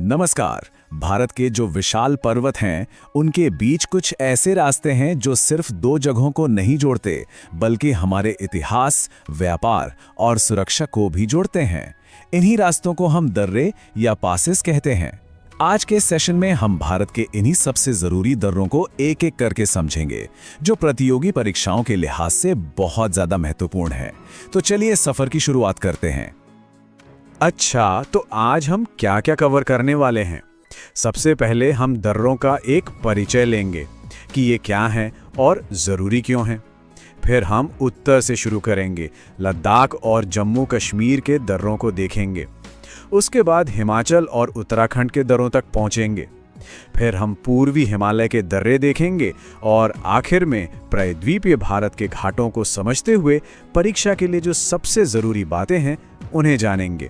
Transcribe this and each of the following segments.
नमस्कार। भारत के जो विशाल पर्वत हैं, उनके बीच कुछ ऐसे रास्ते हैं जो सिर्फ दो जगहों को नहीं जोड़ते, बल्कि हमारे इतिहास, व्यापार और सुरक्षा को भी जोड़ते हैं। इन्हीं रास्तों को हम दर्रे या पासेस कहते हैं। आज के सेशन में हम भारत के इन्हीं सबसे जरूरी दर्रों को एक एक करके समझेंगे, जो प्रतियोगी परीक्षाओं के लिहाज से बहुत ज्यादा महत्वपूर्ण है। तो चलिए सफर की शुरुआत करते हैं। अच्छा, तो आज हम क्या क्या कवर करने वाले हैं। सबसे पहले हम दर्रों का एक परिचय लेंगे कि ये क्या हैं और ज़रूरी क्यों हैं। फिर हम उत्तर से शुरू करेंगे, लद्दाख और जम्मू कश्मीर के दर्रों को देखेंगे। उसके बाद हिमाचल और उत्तराखंड के दर्रों तक पहुंचेंगे। फिर हम पूर्वी हिमालय के दर्रे देखेंगे और आखिर में प्रायद्वीपीय भारत के घाटों को समझते हुए परीक्षा के लिए जो सबसे ज़रूरी बातें हैं उन्हें जानेंगे।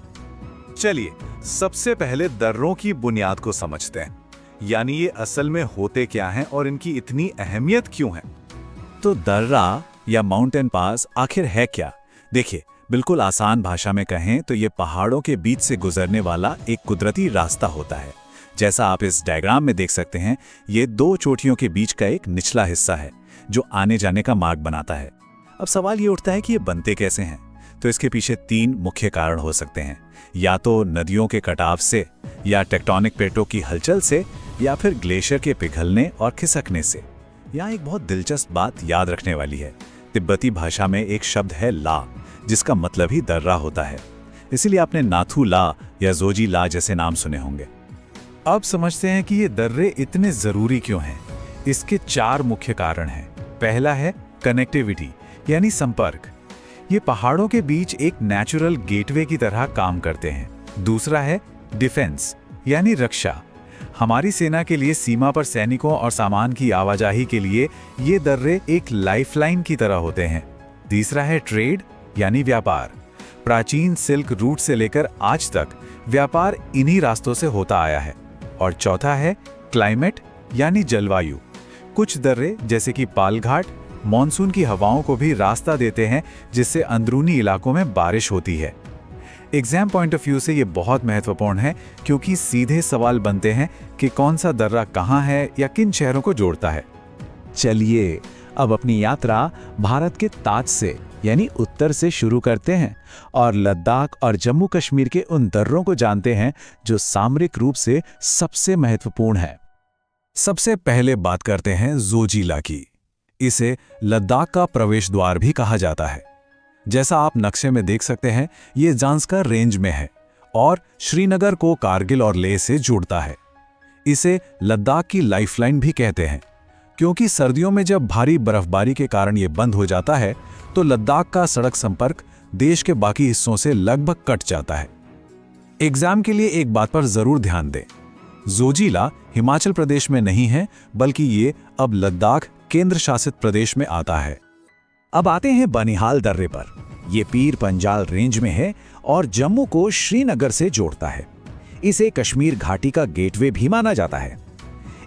चलिए सबसे पहले दर्रों की बुनियाद को समझते हैं, यानी ये असल में होते क्या हैं और इनकी इतनी अहमियत क्यों है। तो दर्रा या माउंटेन पास आखिर है क्या? देखिए, बिल्कुल आसान भाषा में कहें तो ये पहाड़ों के बीच से गुजरने वाला एक कुदरती रास्ता होता है। जैसा आप इस डायग्राम में देख सकते हैं, ये दो चोटियों के बीच का एक निचला हिस्सा है जो आने जाने का मार्ग बनाता है। अब सवाल ये उठता है कि ये बनते कैसे हैं? तो इसके पीछे तीन मुख्य कारण हो सकते हैं, या तो नदियों के कटाव से, या टेक्टोनिक प्लेटों की हलचल से, या फिर ग्लेशियर के पिघलने और खिसकने से। यहाँ एक बहुत दिलचस्प बात याद रखने वाली है। तिब्बती भाषा में एक शब्द है ला, जिसका मतलब ही दर्रा होता है। इसीलिए आपने नाथू ला या जोजी ला जैसे नाम सुने होंगे। अब समझते हैं कि ये दर्रे इतने जरूरी क्यों हैं। इसके चार मुख्य कारण हैं। पहला है कनेक्टिविटी, यानी संपर्क। ये पहाड़ों के बीच एक नेचुरल गेटवे की तरह काम करते हैं। दूसरा है डिफेंस, यानी रक्षा। हमारी सेना के लिए सीमा पर सैनिकों और सामान की आवाजाही के लिए ये दर्रे एक लाइफलाइन की तरह होते हैं। तीसरा है ट्रेड, यानी व्यापार। प्राचीन सिल्क रूट से लेकर आज तक व्यापार इन्हीं रास्तों से होता आया है। और चौथा है क्लाइमेट, यानी जलवायु। कुछ दर्रे जैसे कि पालघाट मॉनसून की हवाओं को भी रास्ता देते हैं, जिससे अंदरूनी इलाकों में बारिश होती है। एग्जाम पॉइंट ऑफ व्यू से ये बहुत महत्वपूर्ण है, क्योंकि सीधे सवाल बनते हैं कि कौन सा दर्रा कहाँ है या किन शहरों को जोड़ता है। चलिए अब अपनी यात्रा भारत के ताज से, यानी उत्तर से शुरू करते हैं और लद्दाख और जम्मू कश्मीर के उन दर्रों को जानते हैं जो सामरिक रूप से सबसे महत्वपूर्ण है। सबसे पहले बात करते हैं जोजिला की। इसे लद्दाख का प्रवेश द्वार भी कहा जाता है। जैसा आप नक्शे में देख सकते हैं, ये जांस्कर रेंज में है और श्रीनगर को कारगिल और लेह से जोड़ता है। इसे लद्दाख की लाइफलाइन भी कहते हैं, क्योंकि सर्दियों में जब भारी बर्फबारी के कारण ये बंद हो जाता है तो लद्दाख का सड़क संपर्क देश के बाकी हिस्सों से लगभग कट जाता है। एग्जाम के लिए एक बात पर जरूर ध्यान दें, जोजिला हिमाचल प्रदेश में नहीं है, बल्कि ये अब लद्दाख केंद्र शासित प्रदेश में आता है। अब आते हैं बनिहाल दर्रे पर। ये पीर पंजाल रेंज में है और जम्मू को श्रीनगर से जोड़ता है। इसे कश्मीर घाटी का गेटवे भी माना जाता है।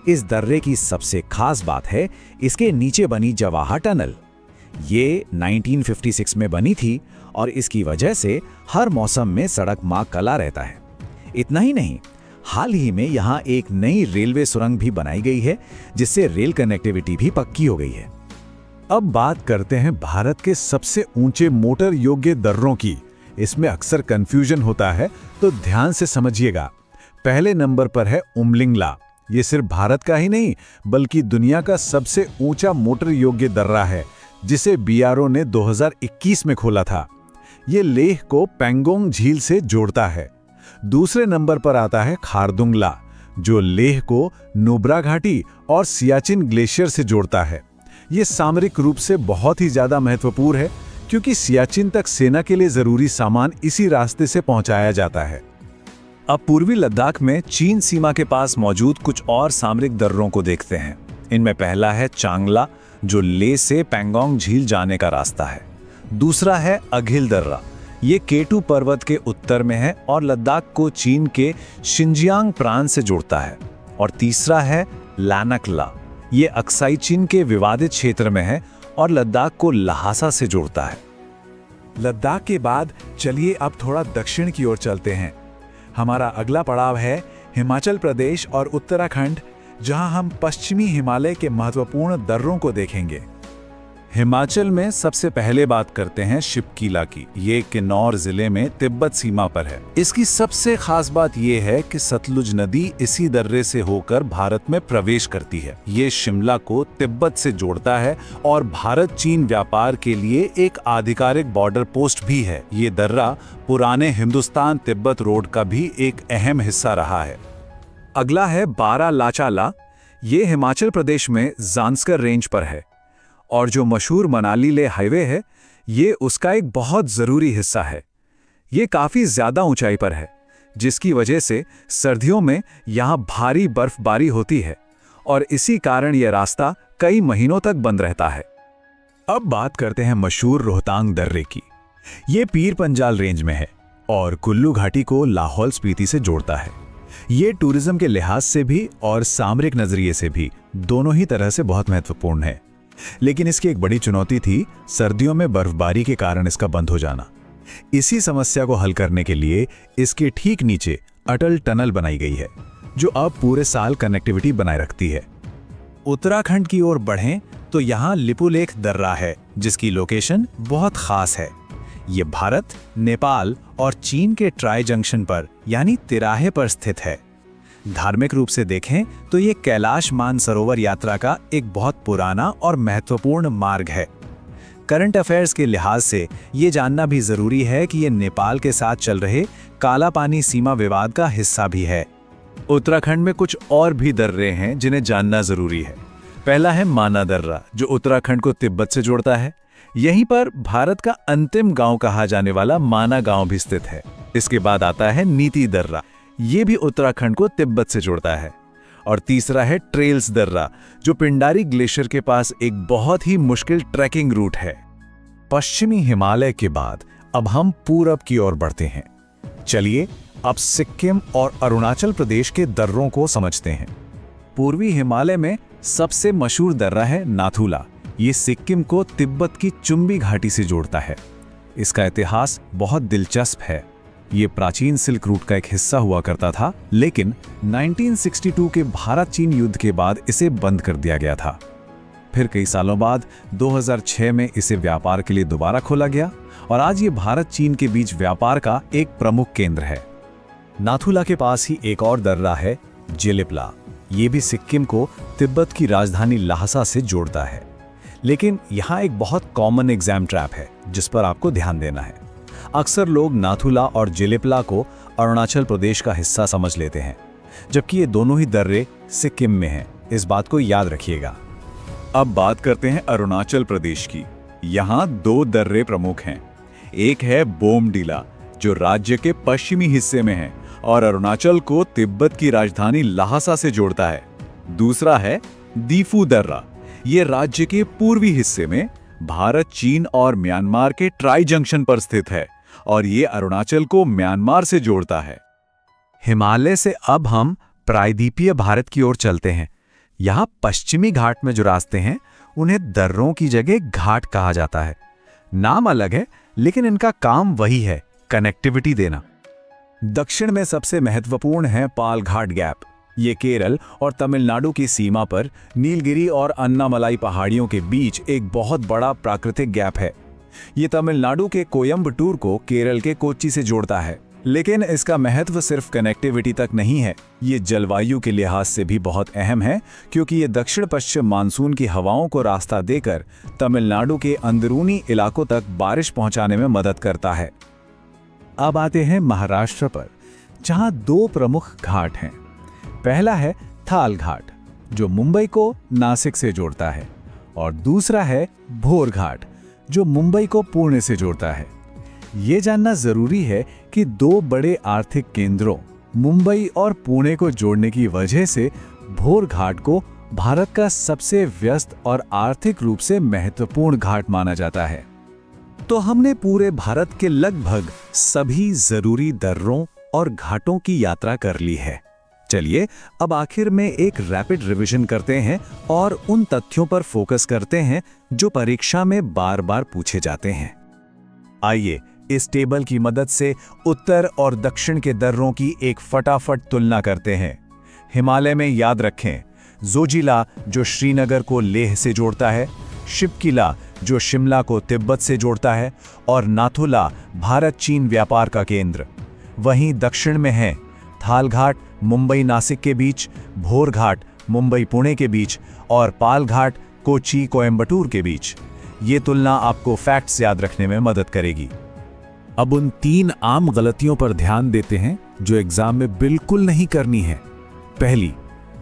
इस दर्रे की सबसे खास बात है इसके नीचे बनी जवाहा टनल। ये 1956 में बनी थी और इसकी वजह से हर मौसम में सड़क मां कला रहता है। इतना ही नहीं, हाल ही में यहाँ एक नई रेलवे सुरंग भी बनाई गई है, जिससे रेल कनेक्टिविटी भी पक्की हो गई है। अब बात करते हैं भारत के सबसे ऊंचे मोटर योग्य दर्रों की। इसमें अक्सर कंफ्यूजन होता है, तो ध्यान से समझिएगा। पहले नंबर पर है उमलिंगला। ये सिर्फ भारत का ही नहीं, बल्कि दुनिया का सबसे ऊंचा मोटर योग्य दर्रा है, जिसे बीआरओ ने 2021 में खोला था। ये लेह को पेंगोंग झील से जोड़ता है। दूसरे नंबर पर आता है खारदुंगला, जो लेह को नुब्रा घाटी और सियाचिन ग्लेशियर से जोड़ता है। ये सामरिक रूप से बहुत ही ज्यादा महत्वपूर्ण है, क्योंकि सियाचिन तक सेना के लिए जरूरी सामान इसी रास्ते से पहुंचाया जाता है। अब पूर्वी लद्दाख में चीन सीमा के पास मौजूद कुछ और सामरिक दर्रों को देखते हैं। इनमें पहला है चांगला, जो लेह से पेंगोंग झील जाने का रास्ता है। दूसरा है अघिल दर्रा। ये केटू पर्वत के उत्तर में है और लद्दाख को चीन के शिनजियांग प्रांत से जोड़ता है। और तीसरा है लानकला। ये अक्साई चीन के विवादित क्षेत्र में है और लद्दाख को लहासा से जोड़ता है। लद्दाख के बाद चलिए अब थोड़ा दक्षिण की ओर चलते हैं। हमारा अगला पड़ाव है हिमाचल प्रदेश और उत्तराखंड, जहां हम पश्चिमी हिमालय के महत्वपूर्ण दर्रों को देखेंगे। हिमाचल में सबसे पहले बात करते हैं शिप्कीला की। ये किन्नौर जिले में तिब्बत सीमा पर है। इसकी सबसे खास बात ये है कि सतलुज नदी इसी दर्रे से होकर भारत में प्रवेश करती है। ये शिमला को तिब्बत से जोड़ता है और भारत चीन व्यापार के लिए एक आधिकारिक बॉर्डर पोस्ट भी है। ये दर्रा पुराने हिंदुस्तान तिब्बत रोड का भी एक अहम हिस्सा रहा है। अगला है बारालाचाला। ये हिमाचल प्रदेश में जांस्कर रेंज पर है और जो मशहूर मनाली ले हाईवे है, ये उसका एक बहुत ज़रूरी हिस्सा है। ये काफ़ी ज़्यादा ऊंचाई पर है, जिसकी वजह से सर्दियों में यहाँ भारी बर्फबारी होती है और इसी कारण यह रास्ता कई महीनों तक बंद रहता है। अब बात करते हैं मशहूर रोहतांग दर्रे की। ये पीर पंजाल रेंज में है और कुल्लू घाटी को लाहौल स्पीति से जोड़ता है। ये टूरिज्म के लिहाज से भी और सामरिक नजरिए से भी दोनों ही तरह से बहुत महत्वपूर्ण है। लेकिन इसकी एक बड़ी चुनौती थी सर्दियों में बर्फबारी के कारण इसका बंद हो जाना। इसी समस्या को हल करने के लिए इसके ठीक नीचे अटल टनल बनाई गई है, जो अब पूरे साल कनेक्टिविटी बनाए रखती है। उत्तराखंड की ओर बढ़ें तो यहाँ लिपुलेख दर्रा है, जिसकी लोकेशन बहुत खास है। ये भारत, नेपाल और चीन के ट्राई जंक्शन पर यानी तिराहे पर स्थित है। धार्मिक रूप से देखें तो ये कैलाश मानसरोवर यात्रा का एक बहुत पुराना और महत्वपूर्ण मार्ग है। करंट अफेयर्स के लिहाज से ये जानना भी जरूरी है कि ये नेपाल के साथ चल रहे काला पानी सीमा विवाद का हिस्सा भी है। उत्तराखंड में कुछ और भी दर्रे हैं जिन्हें जानना जरूरी है। पहला है माना दर्रा, जो उत्तराखंड को तिब्बत से जोड़ता है। यहीं पर भारत का अंतिम गांव कहा जाने वाला माना गांव भी स्थित है। इसके बाद आता है नीति दर्रा, ये भी उत्तराखंड को तिब्बत से जोड़ता है। और तीसरा है ट्रेल्स दर्रा, जो पिंडारी ग्लेशियर के पास एक बहुत ही मुश्किल ट्रैकिंग रूट है। पश्चिमी हिमालय के बाद अब हम पूरब की ओर बढ़ते हैं। चलिए अब सिक्किम और अरुणाचल प्रदेश के दर्रों को समझते हैं। पूर्वी हिमालय में सबसे मशहूर दर्रा है नाथुला। ये सिक्किम को तिब्बत की चुंबी घाटी से जोड़ता है। इसका इतिहास बहुत दिलचस्प है। ये प्राचीन सिल्क रूट का एक हिस्सा हुआ करता था, लेकिन 1962 के भारत चीन युद्ध के बाद इसे बंद कर दिया गया था। फिर कई सालों बाद 2006 में इसे व्यापार के लिए दोबारा खोला गया और आज ये भारत चीन के बीच व्यापार का एक प्रमुख केंद्र है। नाथुला के पास ही एक और दर्रा है, जेलिपला। ये भी सिक्किम को तिब्बत की राजधानी ल्हासा से जोड़ता है। लेकिन यहाँ एक बहुत कॉमन एग्जाम ट्रैप है जिस पर आपको ध्यान देना है। अक्सर लोग नाथुला और जेलिपला को अरुणाचल प्रदेश का हिस्सा समझ लेते हैं, जबकि ये दोनों ही दर्रे सिक्किम में हैं। इस बात को याद रखिएगा। अब बात करते हैं अरुणाचल प्रदेश की। यहाँ दो दर्रे प्रमुख हैं। एक है बोमडिला, जो राज्य के पश्चिमी हिस्से में है और अरुणाचल को तिब्बत की राजधानी ल्हासा से जोड़ता है। दूसरा है दीफू दर्रा। ये राज्य के पूर्वी हिस्से में भारत, चीन और म्यांमार के ट्राई जंक्शन पर स्थित है और ये अरुणाचल को म्यांमार से जोड़ता है। हिमालय से अब हम प्रायद्वीपीय भारत की ओर चलते हैं। यहाँ पश्चिमी घाट में जो रास्ते हैं उन्हें दर्रों की जगह घाट कहा जाता है। नाम अलग है, लेकिन इनका काम वही है, कनेक्टिविटी देना। दक्षिण में सबसे महत्वपूर्ण है पालघाट गैप। ये केरल और तमिलनाडु की सीमा पर नीलगिरी और अन्नामलाई पहाड़ियों के बीच एक बहुत बड़ा प्राकृतिक गैप है। ये तमिलनाडु के कोयम्बटूर को केरल के कोच्चि से जोड़ता है। लेकिन इसका महत्व सिर्फ कनेक्टिविटी तक नहीं है, ये जलवायु के लिहाज से भी बहुत अहम है, क्योंकि ये दक्षिण पश्चिम मानसून की हवाओं को रास्ता देकर तमिलनाडु के अंदरूनी इलाकों तक बारिश पहुंचाने में मदद करता है। अब आते हैं महाराष्ट्र पर, जहां दो प्रमुख घाट हैं। पहला है थाल घाट, जो मुंबई को नासिक से जोड़ता है, और दूसरा है भोर घाट, जो मुंबई को पुणे से जोड़ता है। ये जानना जरूरी है कि दो बड़े आर्थिक केंद्रों मुंबई और पुणे को जोड़ने की वजह से भोर घाट को भारत का सबसे व्यस्त और आर्थिक रूप से महत्वपूर्ण घाट माना जाता है। तो हमने पूरे भारत के लगभग सभी जरूरी दर्रों और घाटों की यात्रा कर ली है। चलिए अब आखिर में एक रैपिड रिवीजन करते हैं और उन तथ्यों पर फोकस करते हैं जो परीक्षा में बार बार पूछे जाते हैं। आइए इस टेबल की मदद से उत्तर और दक्षिण के दर्रों की एक फटाफट तुलना करते हैं। हिमालय में याद रखें, जोजिला जो श्रीनगर को लेह से जोड़ता है, शिवकिला जो शिमला को तिब्बत से जोड़ता है, और नाथुला भारत चीन व्यापार का केंद्र। वहीं दक्षिण में है थालघाट मुंबई नासिक के बीच, भोरघाट मुंबई पुणे के बीच, और पालघाट कोच्चि कोयंबटूर के बीच। ये तुलना आपको फैक्ट्स याद रखने में मदद करेगी। अब उन 3 आम गलतियों पर ध्यान देते हैं जो एग्जाम में बिल्कुल नहीं करनी है। पहली,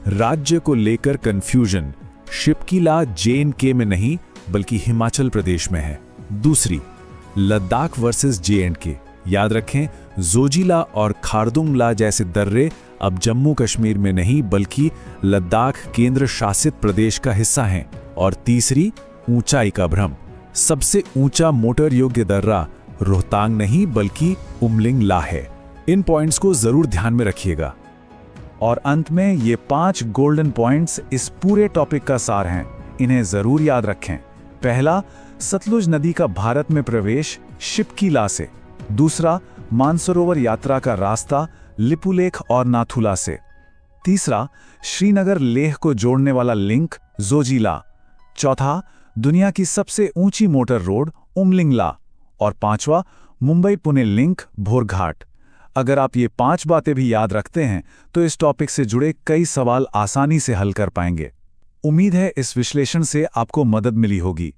राज्य को लेकर कंफ्यूजन। शिवकिला जे-एंड-के में नहीं बल्कि हिमाचल प्रदेश में है। दूसरी, लद्दाख वर्सेस जे-एंड-के। याद रखें, जोजिला और खारदुंगला जैसे दर्रे अब जम्मू कश्मीर में नहीं बल्कि लद्दाख केंद्र शासित प्रदेश का हिस्सा हैं। और तीसरी, ऊंचाई का भ्रम। सबसे ऊंचा मोटर योग्य दर्रा रोहतांग नहीं बल्कि उमलिंग ला है। इन पॉइंट्स को जरूर ध्यान में रखिएगा। और अंत में ये 5 गोल्डन पॉइंट्स इस पूरे टॉपिक का सार हैं। इन्हें जरूर याद रखें। पहला, सतलुज नदी का भारत में प्रवेश शिवकिला से। दूसरा, मानसरोवर यात्रा का रास्ता लिपुलेख और नाथुला से। तीसरा, श्रीनगर लेह को जोड़ने वाला लिंक जोजिला। चौथा, दुनिया की सबसे ऊंची मोटर रोड उमलिंगला। और पांचवा, मुंबई पुणे लिंक भोरघाट। अगर आप ये 5 बातें भी याद रखते हैं तो इस टॉपिक से जुड़े कई सवाल आसानी से हल कर पाएंगे। उम्मीद है इस विश्लेषण से आपको मदद मिली होगी।